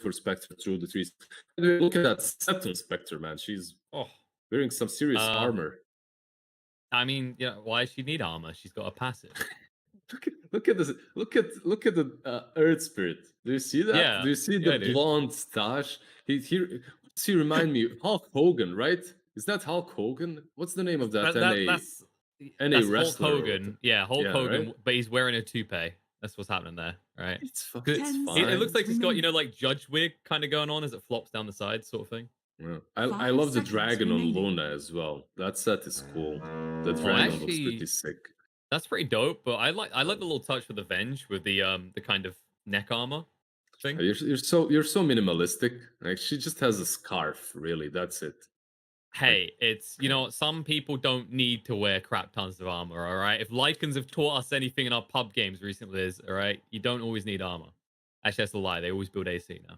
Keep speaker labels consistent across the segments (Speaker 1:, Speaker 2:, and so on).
Speaker 1: for Spectre through the trees. Look at that set on Spectre, man. She's wearing some serious armor.
Speaker 2: I mean, yeah, why does she need armor? She's got a passive.
Speaker 1: Look at this. Look at the Earth Spirit. Do you see that?
Speaker 2: Yeah.
Speaker 1: Do you see the blonde stash? Does he remind me? Hulk Hogan, right? Is that Hulk Hogan? What's the name of that?
Speaker 2: That's
Speaker 1: wrestler.
Speaker 2: Hulk Hogan. Yeah, Hulk Hogan,
Speaker 1: right?
Speaker 2: but he's wearing a toupee. That's what's happening there, right?
Speaker 1: It's fine.
Speaker 2: It looks like he's got, like judge wig kind of going on as it flops down the side, sort of thing.
Speaker 1: Yeah. I love the dragon on Luna as well. That set is cool. The dragon looks pretty sick.
Speaker 2: That's pretty dope, but I like the little touch with the Venge with the kind of neck armor thing.
Speaker 1: You're so minimalistic. Like she just has a scarf, really. That's it.
Speaker 2: Hey, it's some people don't need to wear crap tons of armor, all right? If Lycans have taught us anything in our pub games recently, is all right, you don't always need armor. Actually, that's a lie. They always build AC now.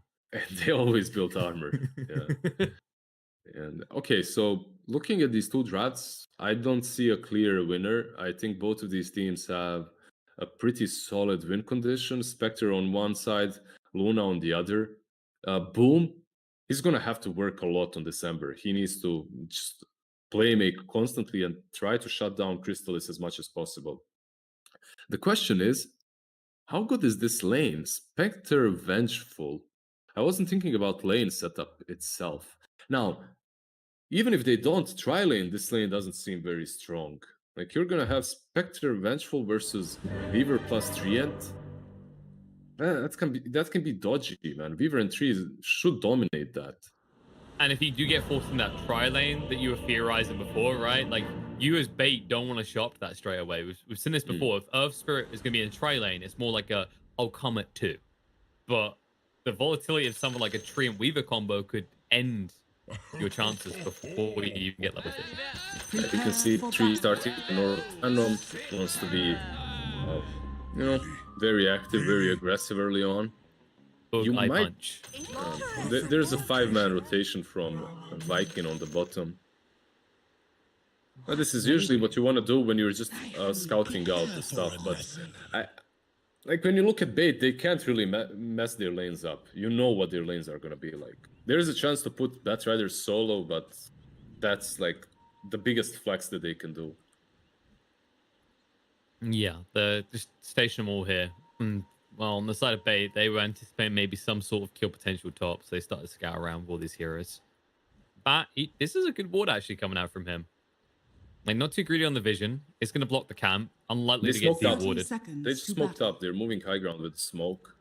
Speaker 1: They always build armor. Yeah. And okay, so looking at these two drafts, I don't see a clear winner. I think both of these teams have a pretty solid win condition. Spectre on one side, Luna on the other. Boom, he's gonna have to work a lot on December. He needs to just make constantly and try to shut down Crystallis as much as possible. The question is, how good is this lane? Spectre Vengeful. I wasn't thinking about lane setup itself. Now, even if they don't try lane, this lane doesn't seem very strong. Like, you're gonna have Spectre Vengeful versus Weaver plus Treant. That can be dodgy, man. Weaver and Trees should dominate that.
Speaker 2: And if you do get forced in that tri lane that you were theorizing before, right? Like, you as bait don't want to shop that straight away. We've seen this before. If Earth Spirit is going to be in tri lane, it's more like I'll come at 2. But the volatility of something like a Tree and Weaver combo could end your chances before you even get level 6.
Speaker 1: You can see Tree starting North Random, wants to be, very active, very aggressive early on.
Speaker 2: Punch.
Speaker 1: There's a 5-man rotation from Viking on the bottom. This is usually what you want to do when you're just scouting out the stuff, but like when you look at bait, they can't really mess their lanes up. You know what their lanes are going to be like. There's a chance to put Batrider solo, but that's like the biggest flex that they can do.
Speaker 2: Yeah, just station them all here. Well, on the side of bait, they were anticipating maybe some sort of kill potential top, so they started to scout around with all these heroes. But this is a good ward actually coming out from him. Like, not too greedy on the vision. It's going to block the camp. Unlikely to get de-warded.
Speaker 1: They just smoked up. They're moving high ground with smoke.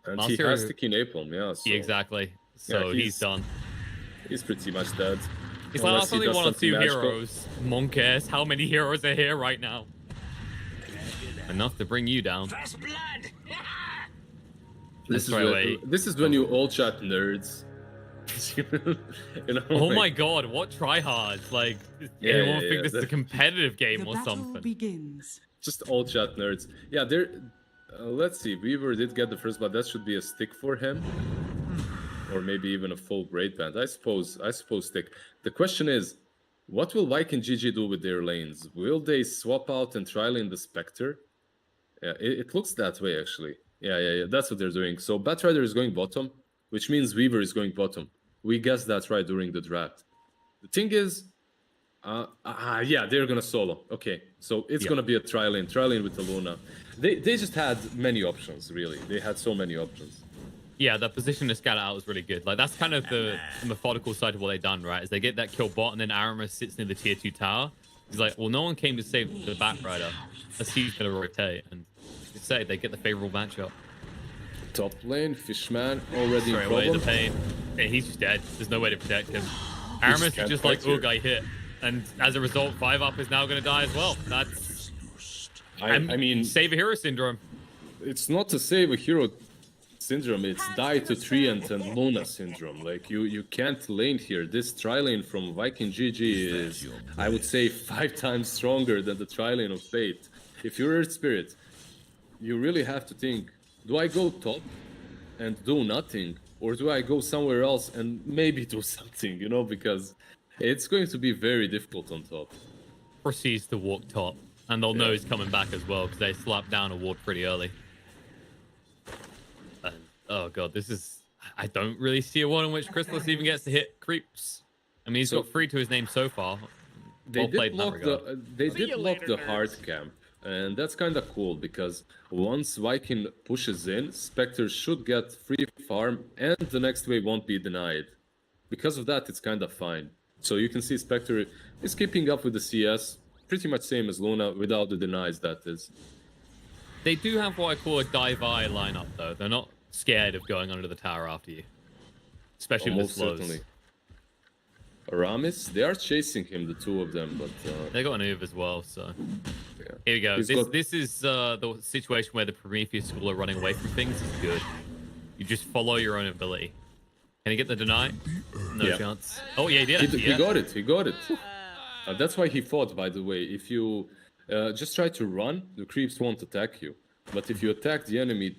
Speaker 1: And he has sticky napalm, yeah. So,
Speaker 2: yeah, exactly. So he's done.
Speaker 1: He's pretty much dead.
Speaker 2: It's like that's only 1 or 2 heroes. Mon cares how many heroes are here right now. Enough to bring you down.
Speaker 1: This is when you all chat nerds.
Speaker 2: Oh my god, what tryhards? Like, anyone think this is a competitive game or something?
Speaker 3: Begins.
Speaker 1: Just all chat nerds. Yeah, let's see. Weaver did get the first blood. That should be a stick for him. Or maybe even a full great band. I suppose stick. The question is, what will Viking GG do with their lanes? Will they swap out and try lane the Spectre? Yeah, it looks that way, actually. Yeah. That's what they're doing. So Batrider is going bottom, which means Weaver is going bottom. We guessed that right during the draft. The thing is, they're going to solo. Okay, so it's going to be a tri lane with the Luna. They just had many options, really. They had so many options.
Speaker 2: Yeah, the position to scout out was really good. Like, that's kind of the methodical side of what they've done, right? Is they get that kill bot, and then Aramis sits near the tier 2 tower. He's like, well, no one came to save the Batrider. He's going to rotate, and they get the favorable matchup.
Speaker 1: Top lane, Fishman already
Speaker 2: straight away the pain. And he's just dead. There's no way to protect him. Aramis is just like, oh, guy hit. And as a result, 5-up is now going to die as well. That's... I mean... Save a hero syndrome.
Speaker 1: It's not a save a hero syndrome. It's die to Treant and Luna syndrome. Like, you can't lane here. This tri-lane from Viking GG is, I would say, 5 times stronger than the tri-lane of Fate. If you're Earth Spirit, you really have to think, do I go top and do nothing? Or do I go somewhere else and maybe do something, because it's going to be very difficult on top.
Speaker 2: Proceeds to walk top, and they'll know he's coming back as well because they slapped down a ward pretty early. And, oh god, this is I don't really see a world in which Chrysalis even gets to hit creeps. I mean, he's got 3 to his name so far. Well played in that regard.
Speaker 1: They did block the hard camp, and that's kind of cool because once Viking pushes in, Spectre should get free farm, and the next wave won't be denied. Because of that, it's kind of fine. So you can see Spectre is keeping up with the CS, pretty much same as Luna, without the denies, that is.
Speaker 2: They do have what I call a dive-eye lineup, though. They're not scared of going under the tower after you, especially with the slows. Certainly.
Speaker 1: Aramis, they are chasing him, the two of them, but
Speaker 2: they got an Uve as well. So yeah. Here we go. This is the situation where the Prometheus school are running away from things. Is good. You just follow your own ability. Can he get the deny? No chance. Oh yeah, he did.
Speaker 1: He got it. He got it. That's why he fought. By the way, if you just try to run, the creeps won't attack you. But if you attack the enemy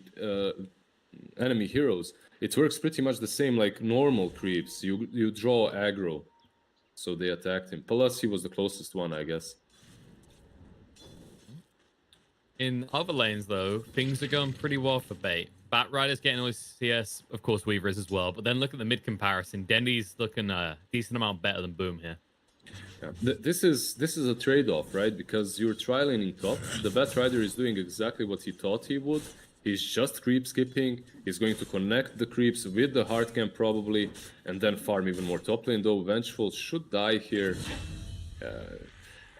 Speaker 1: heroes, it works pretty much the same like normal creeps. You draw aggro. So they attacked him. Plus, he was the closest one, I guess.
Speaker 2: In other lanes, though, things are going pretty well for bait. Bat Rider's getting all his CS, of course, Weaver is as well. But then look at the mid comparison. Dendi's looking a decent amount better than Boom here.
Speaker 1: Yeah. This is a trade-off, right? Because you're tri-laning top. The Bat Rider is doing exactly what he thought he would. He's just creep skipping. He's going to connect the creeps with the hard camp probably, and then farm even more top lane. Though Vengeful should die here.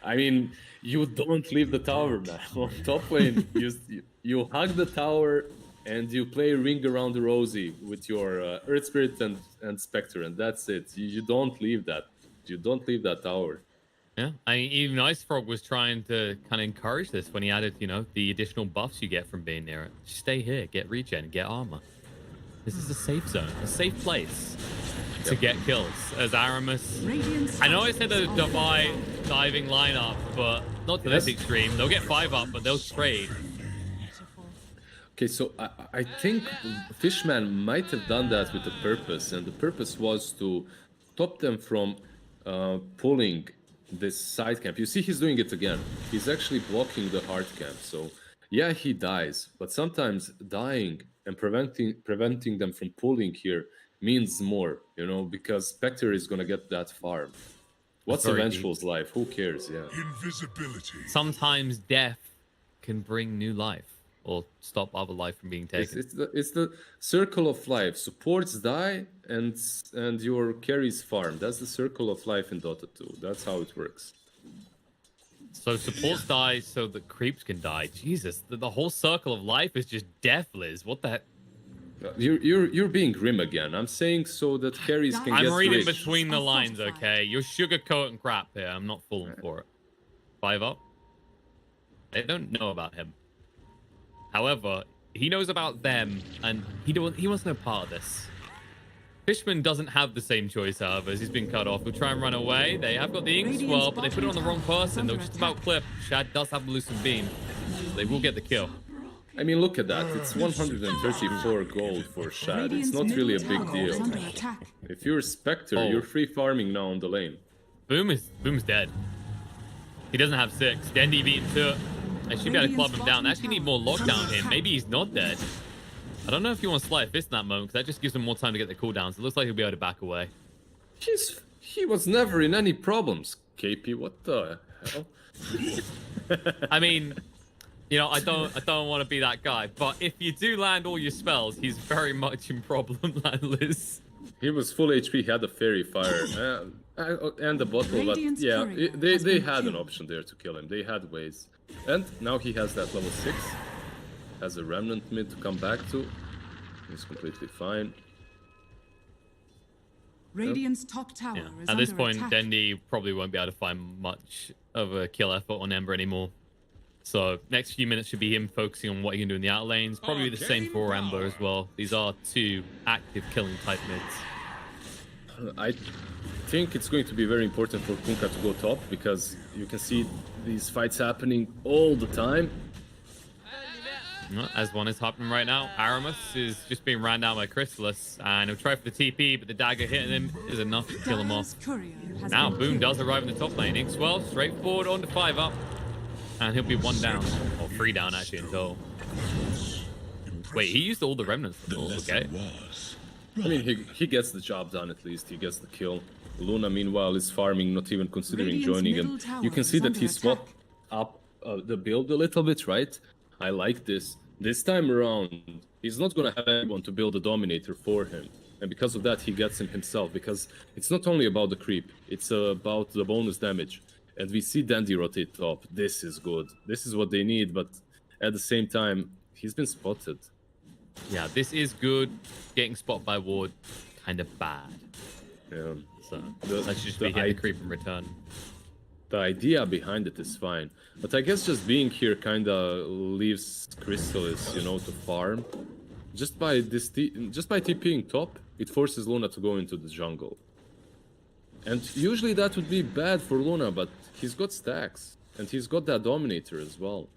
Speaker 1: I mean, you don't leave the tower, man. On top lane, you hug the tower and you play Ring Around the Rosie with your Earth Spirit and Spectre, and that's it. You don't leave that. You don't leave that tower.
Speaker 2: Yeah, I mean, even Icefrog was trying to kind of encourage this when he added, the additional buffs you get from being near it. Stay here, get regen, get armor. This is a safe zone, a safe place to get kills. As Aramis, I know I said a diving lineup, but not to this extreme. They'll get 5 up, but they'll trade.
Speaker 1: Okay, so I think Fishman might have done that with a purpose, and the purpose was to stop them from pulling this side camp. You see, he's doing it again. He's actually blocking the hard camp. So yeah, he dies, but sometimes dying and preventing them from pulling here means more, because Spectre is gonna get that farm. What's a Vengeful's life? Who cares? Yeah.
Speaker 3: Invisibility.
Speaker 2: Sometimes death can bring new life or stop other life from being taken.
Speaker 1: It's the circle of life. Supports die and your carries farm. That's the circle of life in Dota 2. That's how it works.
Speaker 2: So supports die so the creeps can die. Jesus, the whole circle of life is just deathless. What the heck?
Speaker 1: You're being grim again. I'm saying so that carries can get
Speaker 2: I'm reading
Speaker 1: rich.
Speaker 2: between the lines, okay? You're sugarcoating crap here. I'm not falling for it. 5 up. They don't know about him. However, he knows about them, and he wants no part of this. Fishman doesn't have the same choice, however, as he's been cut off. He'll try and run away. They have got the ink swell, but they put it on the wrong person. They'll just about clip. Shad does have the loosened beam. So they will get the kill.
Speaker 1: I mean, look at that. It's 134 gold for Shad. It's not really a big deal. If you're Spectre, you're free farming now on the lane.
Speaker 2: Boom's dead. He doesn't have 6. Dendi beaten 2. I should be able to club him down. They actually need more lockdown here. Maybe he's not dead. I don't know if you want to slide fist in that moment, because that just gives him more time to get the cooldowns. It looks like he'll be able to back away.
Speaker 1: He was never in any problems, KP. What the hell?
Speaker 2: I mean, I don't want to be that guy, but if you do land all your spells, he's very much in problem land list.
Speaker 1: He was full HP, had a fairy fire and a bottle, but yeah, they had an option there to kill him. They had ways. And now he has that level 6. Has a remnant mid to come back to. He's completely fine.
Speaker 4: Radiant's top tower is
Speaker 2: At this
Speaker 4: under
Speaker 2: point,
Speaker 4: attack.
Speaker 2: Dendi probably won't be able to find much of a kill effort on Ember anymore. So next few minutes should be him focusing on what he can do in the out lanes. Probably the same for Ember as well. These are 2 active killing type mids.
Speaker 1: I think it's going to be very important for Kunkka to go top, because you can see these fights happening all the time.
Speaker 2: As one is happening right now, Aramis is just being ran down by Chrysalis, and he'll try for the TP, but the dagger hitting him is enough to kill him off. Now Boom does arrive in the top lane. Inkswell straightforward on to 5 up, and he'll be 1 down, or 3 down actually in total. Wait, he used all the remnants. Oh, okay.
Speaker 1: I mean, he gets the job done at least. He gets the kill. Luna, meanwhile, is farming, not even considering joining. And you can see that he swapped up the build a little bit, right? I like this. This time around, he's not going to have anyone to build a Dominator for him. And because of that, he gets him himself. Because it's not only about the creep, it's about the bonus damage. And we see Dendi rotate top. This is good. This is what they need, but at the same time, he's been spotted.
Speaker 2: Yeah, this is good. Getting spotted by ward, kind of bad.
Speaker 1: Yeah.
Speaker 2: So let's just be hitting the creep in return.
Speaker 1: The idea behind it is fine, but I guess just being here kind of leaves Chrysalis, you know, to farm. Just by TPing top, it forces Luna to go into the jungle. And usually that would be bad for Luna, but he's got stacks, and he's got that Dominator as well.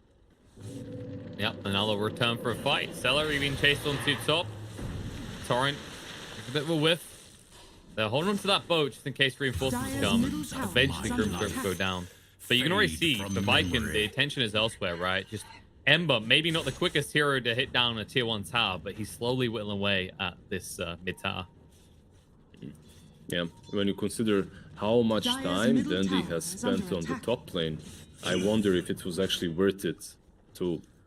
Speaker 2: Yep, another return for a fight. Celery being chased onto top. Torrent, a bit of a whiff. They're holding on to that boat just in case reinforcements come. Eventually, Grimstroke go down. But you can already see the Viking, the attention is elsewhere, right? Just Ember, maybe not the quickest hero to hit down a tier 1 tower, but he's slowly whittling away at this mid tower.
Speaker 1: Yeah, when you consider how much time Dendi has spent on the top lane, I wonder if it was actually worth it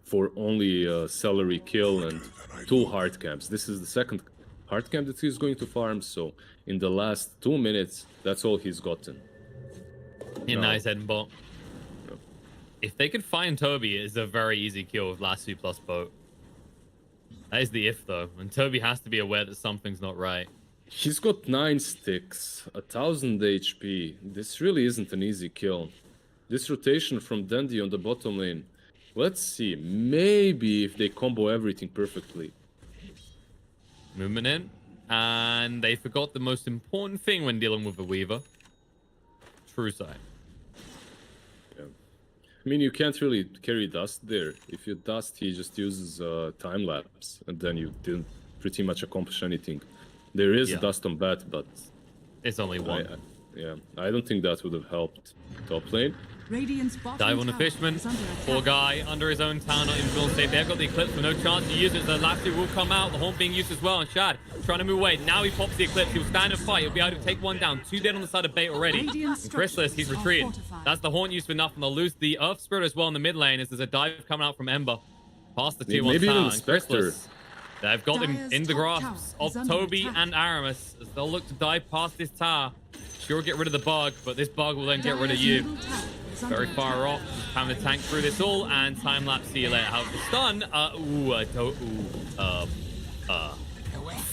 Speaker 1: for only a Celery kill and 2 hard camps. This is the second hard camp that he's going to farm, so in the last 2 minutes, that's all he's gotten.
Speaker 2: Nice head and bot. No. If they could find Toby, it's a very easy kill with Lasso plus boat. That is the if though, and Toby has to be aware that something's not right.
Speaker 1: He's got 9 sticks, 1000 HP. This really isn't an easy kill. This rotation from Dendi on the bottom lane. Let's see, maybe if they combo everything perfectly.
Speaker 2: Movement in, and they forgot the most important thing when dealing with a Weaver. True sight.
Speaker 1: Yeah. I mean, you can't really carry dust there. If you dust, he just uses time lapse, and then you didn't pretty much accomplish anything. There is dust on bat, but
Speaker 2: it's only one.
Speaker 1: I don't think that would have helped top lane.
Speaker 2: Dive on the Fishman. Poor guy under his own town, not even feeling safe. They've got the Eclipse with no chance to use it. The last two will come out. The Horn being used as well. And Shad trying to move away. Now he pops the Eclipse. He'll stand and fight. He'll be able to take one down. 2 dead on the side of bait already. And Chrysalis, he's retreated. That's the Horn used for nothing. They'll lose the Earth Spirit as well in the mid lane as there's a dive coming out from Ember. Past the tier 1
Speaker 1: maybe
Speaker 2: tower.
Speaker 1: Even Spectre.
Speaker 2: They've got him in the grasps of Toby and Aramis as they'll look to dive past this tower. Sure, get rid of the bug, but this bug will then get rid of you. Very far off, having to tank through this all, and time lapse. See you later. Have the stun.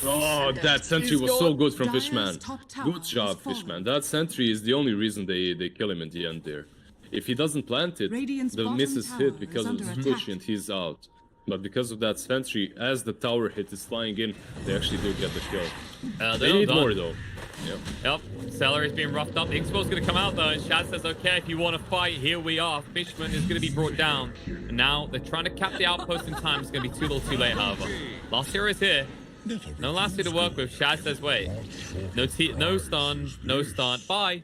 Speaker 1: Oh, that sentry was so good from Fishman. Good job, Fishman. That sentry is the only reason they kill him in the end there. If he doesn't plant it, the misses hit because of the push and he's out. But because of that sentry, as the tower hit is flying in, they actually do get the kill. They need more though.
Speaker 2: Yep. Celery's being roughed up. Inkspell's going to come out though, and Shad says, okay, if you want to fight, here we are. Fishman is going to be brought down. And now they're trying to cap the outpost in time. It's going to be too little too late, however. Last hero is here. No last two to work with. Shad says, wait. No stun. Bye.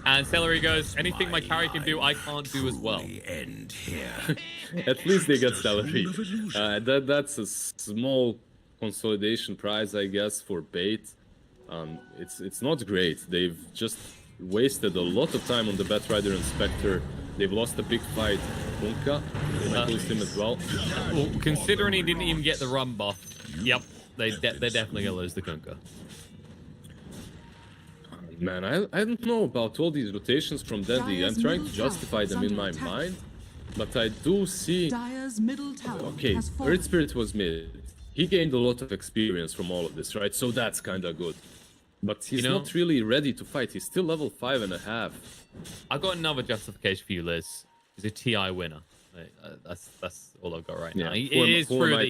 Speaker 2: And Celery goes, anything my carry can do, I can't do as well.
Speaker 1: At least they get Celery. That's a small consolidation prize, I guess, for bait. It's not great. They've just wasted a lot of time on the Batrider and Spectre. They've lost a big fight. Bunka, they might lose him as well.
Speaker 2: Well, considering he didn't even get the run buff, yep, they're definitely going to lose the Kunkka.
Speaker 1: Man, I don't know about all these rotations from Dendi. I'm trying to justify them in my mind, but I do see... Okay, Earth Spirit was mid. He gained a lot of experience from all of this, right? So that's kind of good. But he's not really ready to fight. He's still level 5.5.
Speaker 2: I've got another justification for you, Liz. He's a TI winner. That's all I've got right now. It is true that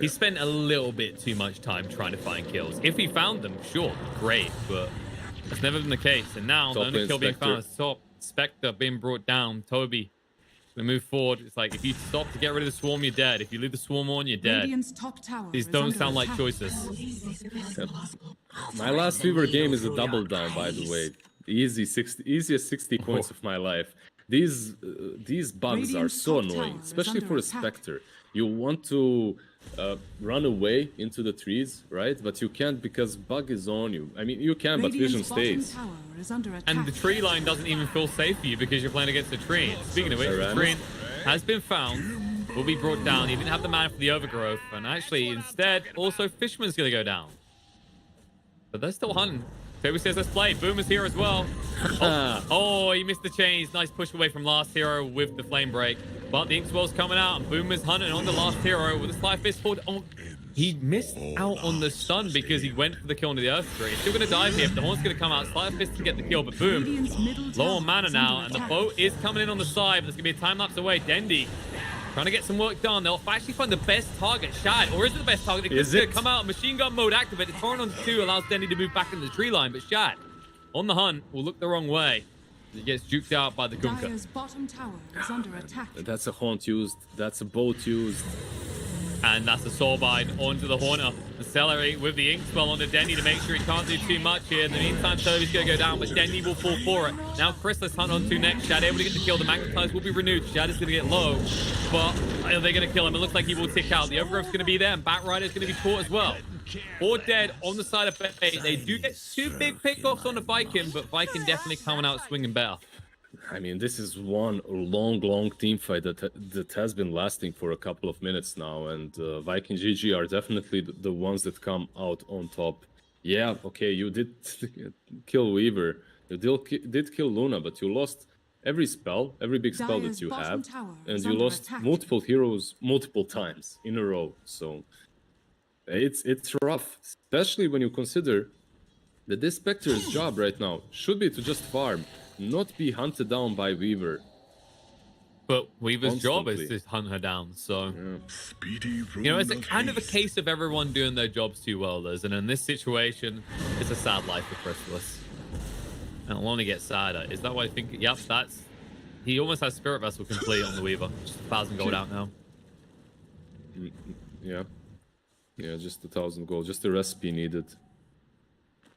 Speaker 2: he's spent a little bit too much time trying to find kills. If he found them, sure, great, but that's never been the case. And now the only kill being found is top. Spectre being brought down. Toby gonna move forward. It's like if you stop to get rid of the swarm, you're dead. If you leave the swarm on, you're dead. These don't sound like choices.
Speaker 1: My last Weaver game is a double down, by the way. Easiest 60 points of my life. These bugs are so annoying, especially for a Spectre. You want to run away into the trees, right? But you can't because bug is on you. I mean, you can, but vision stays.
Speaker 2: And the tree line doesn't even feel safe for you because you're playing against a tree. Speaking of which, the tree has been found, will be brought down. He didn't have the mana for the overgrowth, and actually, instead, also Fishman's going to go down. But they're still hunting. Toby says, let's play. Boomer's here as well. Oh, he missed the chains. Nice push away from last hero with the flame break. But the Inkswell's coming out, and Boomer's hunting on the last hero with a Sly Fist hold. Oh, he missed out on the stun because he went for the kill into the Earth Tree. He's still going to dive here. The Horn's going to come out. Sly Fist to get the kill, but Boom, low on mana now, and the boat is coming in on the side, but there's going to be a time-lapse away. Dendi trying to get some work done. They'll actually find the best target, Shad. Or is it the best target? It's going to come out. Machine gun mode activated. Torrent on 2 allows Dendi to move back into the tree line. But Shad, on the hunt, will look the wrong way. He gets juked out by the Kunkka.
Speaker 4: Dire's bottom tower is under attack.
Speaker 1: That's a haunt used. That's a boat used.
Speaker 2: And that's the Soulbind onto the Horner. Accelerate with the Ink Spell onto Dendi to make sure he can't do too much here. In the meantime, Toby's going to go down, but Dendi will fall for it. Now Chrysalis hunt on 2 next. Shad able to get the kill. The Magnetize will be renewed. Shad is going to get low, but are they going to kill him? It looks like he will tick out. The Overgrowth's going to be there, and Batrider's going to be caught as well. 4 dead on the side of Bay. They do get 2 big pickoffs on the Viking, but Viking definitely coming out swinging better.
Speaker 1: I mean, this is one long team fight that has been lasting for a couple of minutes now, and Viking GG are definitely the ones that come out on top. Yeah, okay, you did kill Weaver, you did kill Luna, but you lost every spell, every big spell that you have, and you lost multiple heroes multiple times in a row. So it's rough, especially when you consider that this Spectre's job right now should be to just farm, not be hunted down by Weaver.
Speaker 2: But Weaver's job is to hunt her down, so you know, it's kind of a case of everyone doing their jobs too well, Liz. And in this situation, it's a sad life for Chrysalis. And it'll only get sadder. Is that what I think? Yep, that's he almost has Spirit Vessel complete on the Weaver. Just 1,000 gold out now.
Speaker 1: Yeah, just 1,000 gold, just the recipe needed.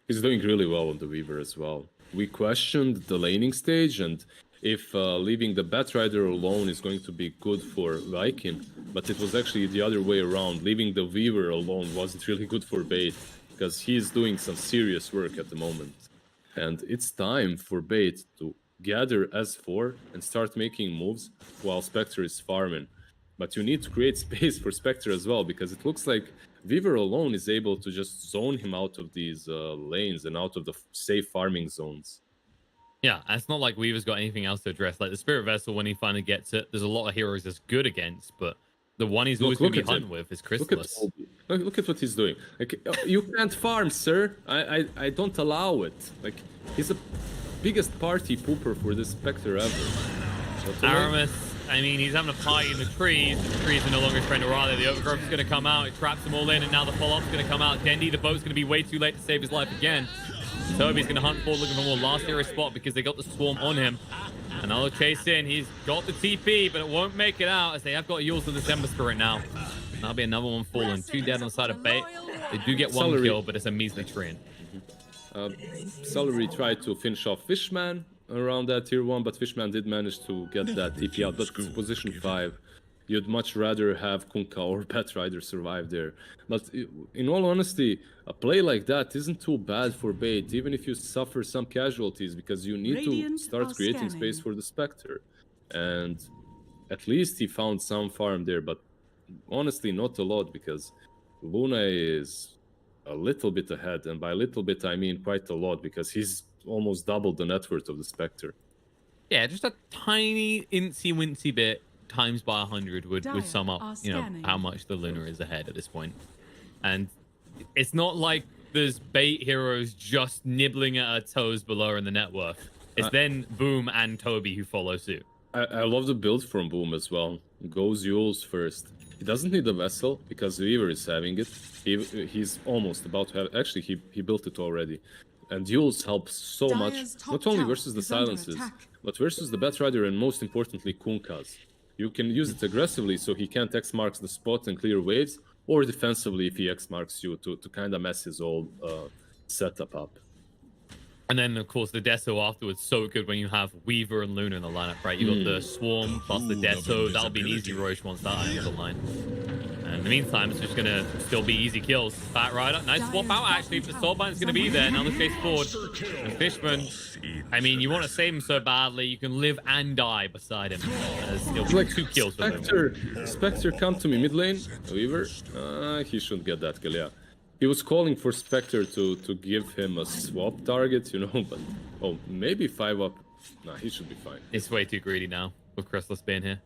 Speaker 1: He's doing really well on the Weaver as well. We questioned the laning stage and if leaving the Batrider alone is going to be good for Viking, but it was actually the other way around. Leaving the Weaver alone wasn't really good for Bait, because he's doing some serious work at the moment. And it's time for Bait to gather S4 and start making moves while Spectre is farming. But you need to create space for Spectre as well, because it looks like Weaver alone is able to just zone him out of these lanes and out of the safe farming zones.
Speaker 2: Yeah, and it's not like Weaver's got anything else to address. Like the Spirit Vessel, when he finally gets it, there's a lot of heroes that's good against, but the one he's always going to be hunting with is Chrysalis.
Speaker 1: Look at what he's doing. Like, you can't farm, sir. I don't allow it. Like, he's the biggest party pooper for this Spectre ever.
Speaker 2: Aramis, I mean, he's having a party in the trees. The trees are no longer trying to rally. The Overgrowth is going to come out. It traps them all in, and now the follow-up's going to come out. Dendi, the boat's going to be way too late to save his life again. Toby's going to hunt forward, looking for more last hero spot because they got the swarm on him. Another chase in. He's got the TP, but it won't make it out as they have got Yules with the December Spirit now. That'll be another one falling. 2 dead on the side of Bait. They do get 1 kill, but it's a measly train.
Speaker 1: Celery tried to finish off Fishman around that tier 1, but Fishman did manage to get that TP out. But it's position 5. You'd much rather have Kunkka or Batrider survive there. But in all honesty, a play like that isn't too bad for Bait, even if you suffer some casualties, because you need to start creating space for the Spectre. And at least he found some farm there, but honestly not a lot, because Luna is a little bit ahead, and by a little bit I mean quite a lot, because he's almost doubled the net worth of the Spectre.
Speaker 2: Yeah, just a tiny incy-wincy bit times by 100 would sum up, you know, how much the Luna is ahead at this point. And it's not like there's Bait heroes just nibbling at our toes below in the net worth. It's then Boom and Toby who follow suit.
Speaker 1: I love the build from Boom as well. Goes Yules first. He doesn't need a vessel because Weaver is having it. He's almost about to have. Actually, he built it already. And Yules helps so much, not only versus the silences, but versus the Batrider and most importantly Kunkkas. You can use it aggressively so he can't X-marks the spot and clear waves, or defensively if he X-marks you to kind of mess his old setup up.
Speaker 2: And then, of course, the Deso afterwards, so good when you have Weaver and Luna in the lineup, right? You got the Swarm plus the Deso. That'll be an easy Roche once that enters the line. And the meantime, it's just going to still be easy kills. Bat Rider, nice swap out actually. The Soulbind's going to be there. Now the chase forward. And Fishman, I mean, you want to save him so badly, you can live and die beside him. There's like 2 kills with him.
Speaker 1: Spectre, come to me, mid lane. Weaver, he shouldn't get that kill, yeah. He was calling for Spectre to give him a swap target, you know, but... Oh, maybe 5 up. Nah, he should be fine.
Speaker 2: It's way too greedy now, with Chrysalis being here.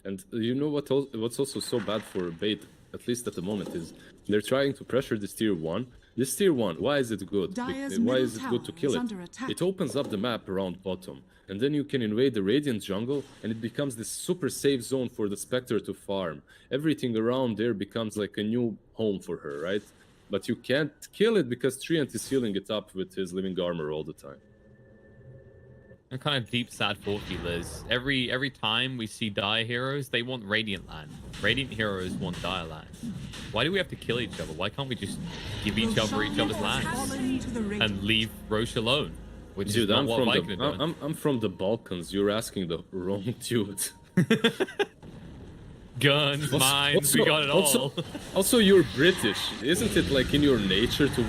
Speaker 1: And you know what's also so bad for bait, at least at the moment, is they're trying to pressure this tier 1. This tier 1, why is it good? Why is it good to kill it? It opens up the map around bottom. And then you can invade the Radiant jungle, and it becomes this super safe zone for the Spectre to farm. Everything around there becomes like a new home for her, right? But you can't kill it because Treant is healing it up with his living armor all the time.
Speaker 2: A kind of deep, sad thought, Liz. Every time we see Dire heroes, they want Radiant land. Radiant heroes want Dire land. Why do we have to kill each other? Why can't we just give each other's lands and leave Roche alone? Which
Speaker 1: Dude,
Speaker 2: is not what Viking are doing.
Speaker 1: I'm from the Balkans. You're asking the wrong dude.
Speaker 2: Guns, mines, we got it all.
Speaker 1: Also, you're British. Isn't it like in your nature to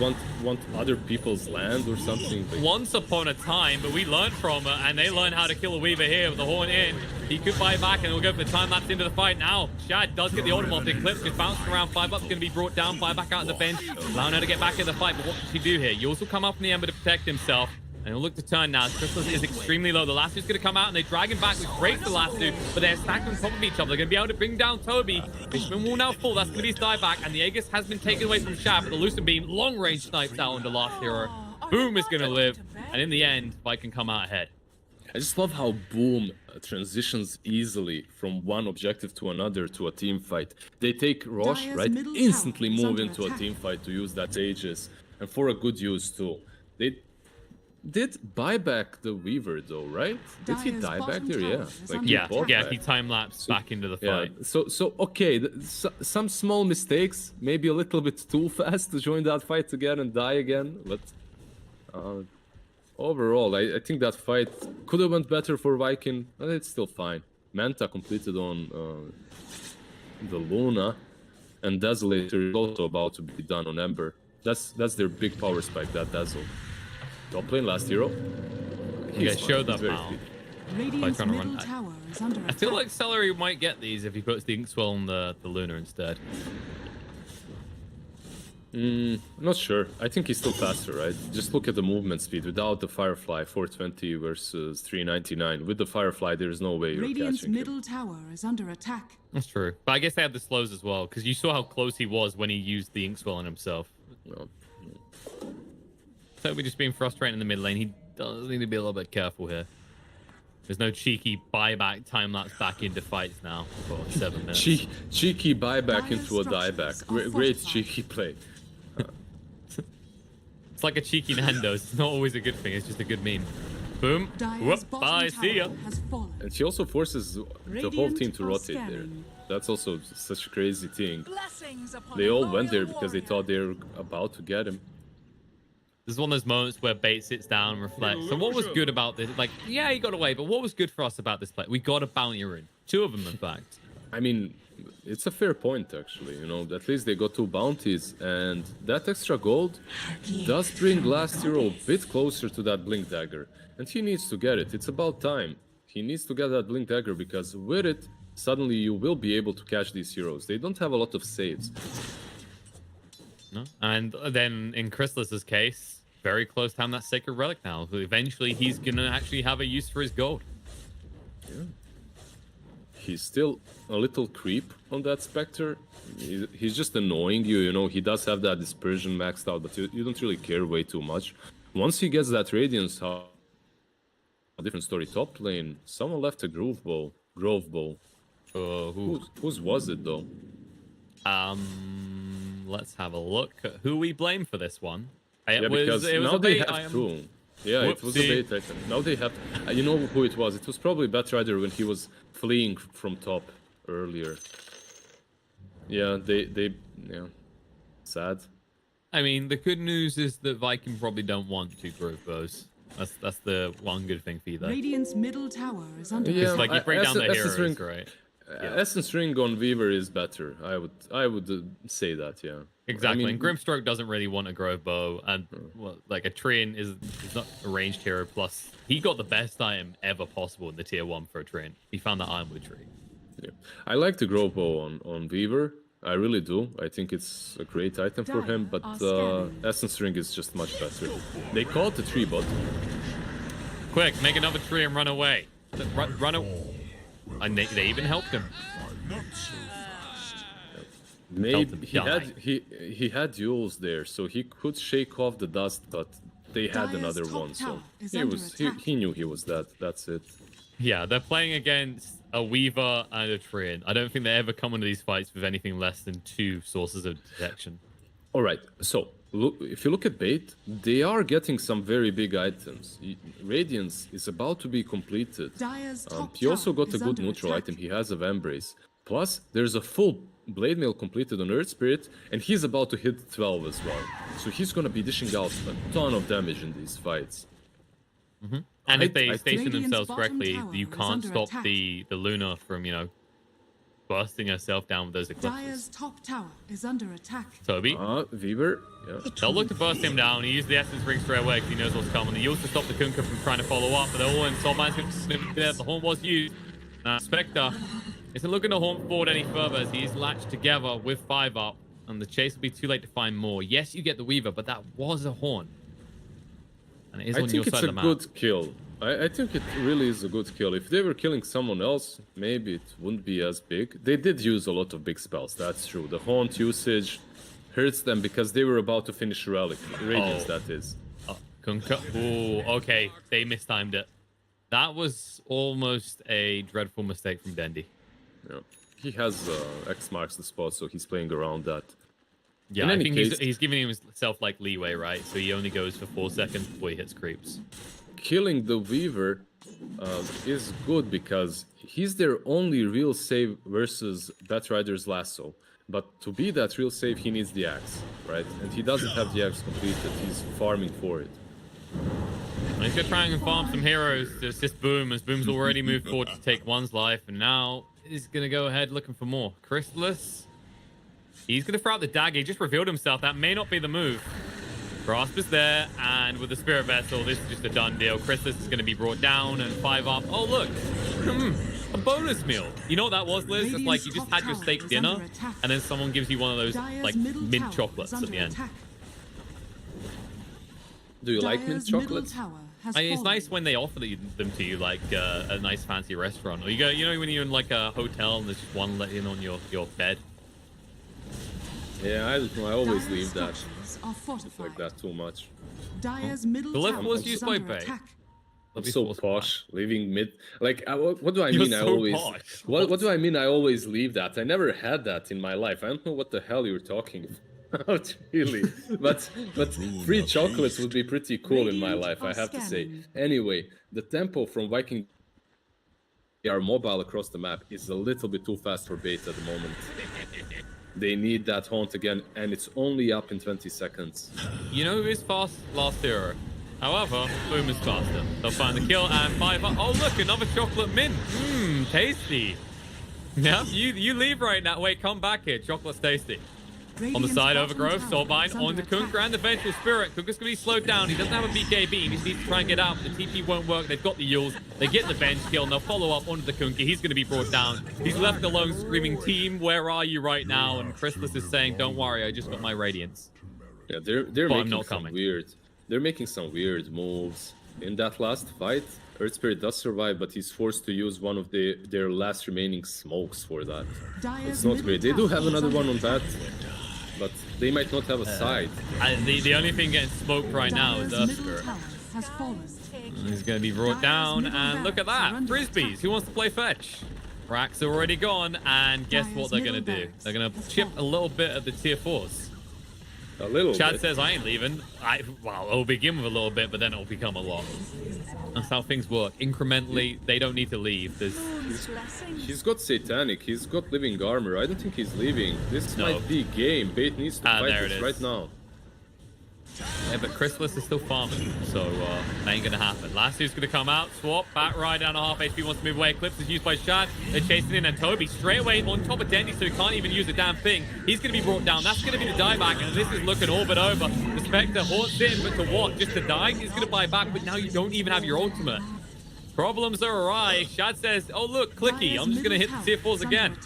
Speaker 1: want other people's land or something? Like...
Speaker 2: Once upon a time, but we learned from it, and they learned how to kill a Weaver here with the horn in. He could buy back, and we'll go for the time lapse into the fight now. Shad does get the ultimate off the Eclipse, just bouncing around. 5 up's going to be brought down, buy back out of the bench. Allowing her to get back in the fight, but what does she do here? You also come up from the Ember to protect himself. And he'll look to turn now. Crystal is extremely low. The last two's going to come out and they drag him back, which breaks the last two, but they're stacked on top of each other. They're going to be able to bring down Toby. Fishman will now fall. That's going to be his dieback. And the Aegis has been taken away from Shab, but the Lucent Beam long range snipes out on the last hero. Boom is going to live. And in the end, Viking can come out ahead.
Speaker 1: I just love how Boom transitions easily from one objective to another to a team fight. They take Roche, right? Instantly move into a team fight to use that Aegis. And for a good use too. They did buy back the Weaver though, right? Did he die back there? Yeah.
Speaker 2: Like he time-lapsed back into the fight.
Speaker 1: Yeah. So okay, some small mistakes, maybe a little bit too fast to join that fight again and die again, but overall, I think that fight could have went better for Viking, but it's still fine. Manta completed on the Luna, and Desolator is also about to be done on Ember. That's their big power spike, that Dazzle. Top lane, last hero.
Speaker 2: Yeah, show them how. I feel like Celery might get these if he puts the Inkswell on the Luna instead.
Speaker 1: Not sure. I think he's still faster, right? Just look at the movement speed. Without the Firefly, 420 versus 399. With the Firefly, there's no way you're catching
Speaker 4: middle
Speaker 1: him.
Speaker 4: tower is under attack.
Speaker 2: That's true. But I guess they have the slows as well, because you saw how close he was when he used the Inkswell on himself.
Speaker 1: No.
Speaker 2: Toby just being frustrated in the mid lane. He does need to be a little bit careful here. There's no cheeky buyback time-lapse back into fights now for 7 minutes.
Speaker 1: Cheeky buyback into a dieback. Great cheeky play.
Speaker 2: It's like a cheeky Nando's. It's not always a good thing. It's just a good meme. Boom. Whoop. Bye. See ya.
Speaker 1: And she also forces the whole team to rotate there. That's also such a crazy thing. They all went there because they thought they were about to get him.
Speaker 2: This is one of those moments where Bait sits down and reflects. So what was good about this? Like, yeah, he got away, but what was good for us about this play? We got a bounty rune. 2 of them, in fact.
Speaker 1: I mean, it's a fair point, actually. You know, at least they got 2 bounties, and that extra gold does bring Last Hero a bit closer to that Blink Dagger. And he needs to get it. It's about time. He needs to get that Blink Dagger, because with it, suddenly you will be able to catch these heroes. They don't have a lot of saves.
Speaker 2: No? And then, in Chrysalis's case, very close to having that Sacred Relic now. Eventually, he's going to actually have a use for his gold.
Speaker 1: Yeah. He's still a little creep on that Spectre. He's just annoying you, you know. He does have that Dispersion maxed out, but you don't really care way too much. Once he gets that Radiance, a different story. Top lane, someone left a Grove Bow. Whose was it, though?
Speaker 2: Let's have a look at who we blame for this one.
Speaker 1: Because now they have 2. Yeah, it was a bait item. Now they have... you know who it was? It was probably Batrider when he was fleeing from top earlier. Yeah, they yeah. Sad.
Speaker 2: I mean, the good news is that Viking probably don't want 2 Grove Bows. That's the one good thing for you there.
Speaker 4: Radiant's middle tower is under
Speaker 2: attack. Like, you break down the heroes, right?
Speaker 1: Essence Ring on Weaver is better. I would say that, yeah.
Speaker 2: Exactly.
Speaker 1: I mean,
Speaker 2: And Grimstroke doesn't really want a Grove Bow, and well, like a Treant is not a ranged hero. Plus, he got the best item ever possible in the tier 1 for a Treant. He found that Ironwood tree.
Speaker 1: yeah. I like the Grove Bow on Weaver. I really do. I think it's a great item for him, but Essence Ring is just much better. They call it the tree bot.
Speaker 2: Quick, make another tree and run away. Run away. And they even helped him.
Speaker 1: Maybe he had duels there, so he could shake off the dust, but they had another one, so he knew he was that. That's it.
Speaker 2: Yeah, they're playing against a Weaver and a Treant. I don't think they ever come into these fights with anything less than 2 sources of detection.
Speaker 1: All right, so look, if you look at bait, they are getting some very big items. Radiance is about to be completed. He also got a good neutral item. He has a Vambrace. Plus, there's a full Blade Mail completed on Earth Spirit, and he's about to hit 12 as well. So he's gonna be dishing out a ton of damage in these fights.
Speaker 2: And if they station themselves correctly, you can't stop the Luna from, you know, bursting herself down with those eclipses.
Speaker 4: Dire's top tower is under attack.
Speaker 2: Toby?
Speaker 1: Weaver, yeah.
Speaker 2: They'll look to burst him down. He used the Essence Ring straight away because he knows what's coming. He used to stop the Kunkka from trying to follow up, but they're all in. Soulbine's going to snip there. The Horn was used. Spectre isn't looking to Horn forward any further as he's latched together with 5 up, and the chase will be too late to find more. Yes, you get the Weaver, but that was a Horn. And it is on your side of the map.
Speaker 1: I think it's a good kill. I think it really is a good kill. If they were killing someone else, maybe it wouldn't be as big. They did use a lot of big spells, that's true. The Haunt usage hurts them because they were about to finish Relic. Radiance, that is.
Speaker 2: Kunkka. Ooh, okay. They mistimed it. That was almost a dreadful mistake from Dendi.
Speaker 1: Yeah. He has X marks the spot, so he's playing around that.
Speaker 2: Yeah, I think he's giving himself like leeway, right? So he only goes for 4 seconds before he hits creeps.
Speaker 1: Killing the Weaver is good because he's their only real save versus Batrider's Lasso. But to be that real save, he needs the axe, right? And he doesn't have the axe completed. He's farming for it.
Speaker 2: And he's going to try and farm some heroes to assist Boom, as Boom's already moved forward to take 1's life. And now he's going to go ahead looking for more. Chrysalis, he's going to throw out the dagger. He just revealed himself. That may not be the move. Grasp is there, and with the Spirit Vessel, this is just a done deal. Chrysalis is going to be brought down, and 5 up. Oh, look! A bonus meal. You know what that was, Liz? It's like you just had your steak dinner, and then someone gives you one of those, like, mint chocolates at the end.
Speaker 1: Do you like mint chocolates?
Speaker 2: I mean, it's nice when they offer them to you, like a nice fancy restaurant. Or you go, you know, when you're in, like, a hotel, and there's just one let in on your bed. Yeah,
Speaker 1: I always leave that. It's like that too much.
Speaker 2: The left was used by Bay.
Speaker 1: I'm so posh, leaving mid. Like, what do I mean? What do I mean? I always leave that. I never had that in my life. I don't know what the hell you're talking about, really. But free chocolates would be pretty cool in my life, I have to say. Anyway, the tempo from Viking are mobile across the map is a little bit too fast for bait at the moment. They need that haunt again, and it's only up in 20 seconds.
Speaker 2: You know who is fast? Last hero. However, Boom is faster. They'll find the kill, and 5 up. Oh, look, another chocolate mint. Mmm, tasty. Yep, you leave right now. Wait, come back here. Chocolate's tasty. On the side, Overgrowth, Soulbind, on to Kunkka and the Vengeful Spirit. Kunkka's going to be slowed down. He doesn't have a BKB. He just needs to try and get out. The TP won't work. They've got the Yules. They get the Venge kill, and they'll follow up onto the Kunkka. He's going to be brought down. He's left alone screaming, "Team, where are you right now?" And Chrysalis is saying, "Don't worry, I just got my Radiance."
Speaker 1: Yeah, they're making some weird. They're making some weird moves. In that last fight, Earth Spirit does survive, but he's forced to use one of their last remaining smokes for that. It's not great. They do have another one on that, but they might not have a side.
Speaker 2: And the only thing getting smoked right now is Earth Spirit. He's going to be brought down, and look at that. Frisbees. Who wants to play fetch? Rack's already gone, and guess what they're going to do? They're going to chip a little bit of the tier 4s.
Speaker 1: A little
Speaker 2: Chad
Speaker 1: bit.
Speaker 2: says, I ain't leaving. Well, it'll begin with a little bit, but then it'll become a lot. That's how things work. Incrementally, they don't need to leave.
Speaker 1: He's got Satanic. He's got Living Armor. I don't think he's leaving. This might be game. Bait needs to fight this right now.
Speaker 2: Yeah, but Chrysalis is still farming, so ain't gonna happen. Lasso's gonna come out, swap, back ride down a half HP, wants to move away. Eclipse is used by Shad. They're chasing in, and Toby straight away on top of Dendi, so he can't even use a damn thing. He's gonna be brought down. That's gonna be the dieback, and this is looking all but over. The Spectre haunts in, but to what? Just to die? He's gonna buy back, but now you don't even have your ultimate. Problems are awry. Shad says, oh look, clicky. I'm just gonna hit the tier 4s again.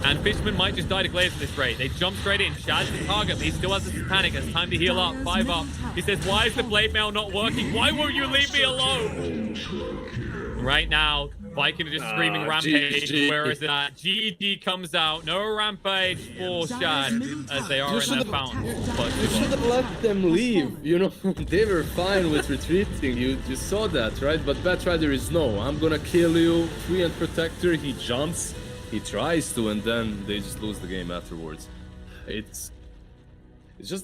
Speaker 2: And Fishman might just die to Glaze at this rate. They jump straight in. Shad's the target, but he still has a Satanic. It's time to heal up. 5 up. He says, why is the blade mail not working? Why won't you leave me alone? Right now, Viking are just screaming rampage.
Speaker 1: GG.
Speaker 2: Where is it at? GG comes out. No rampage for Shad as they are in their fountain.
Speaker 1: You should have let them leave. You know, they were fine with retreating. You saw that, right? But Batrider is no. I'm gonna kill you. Free and Protector. He jumps. He tries to, and then they just lose the game afterwards. It's just that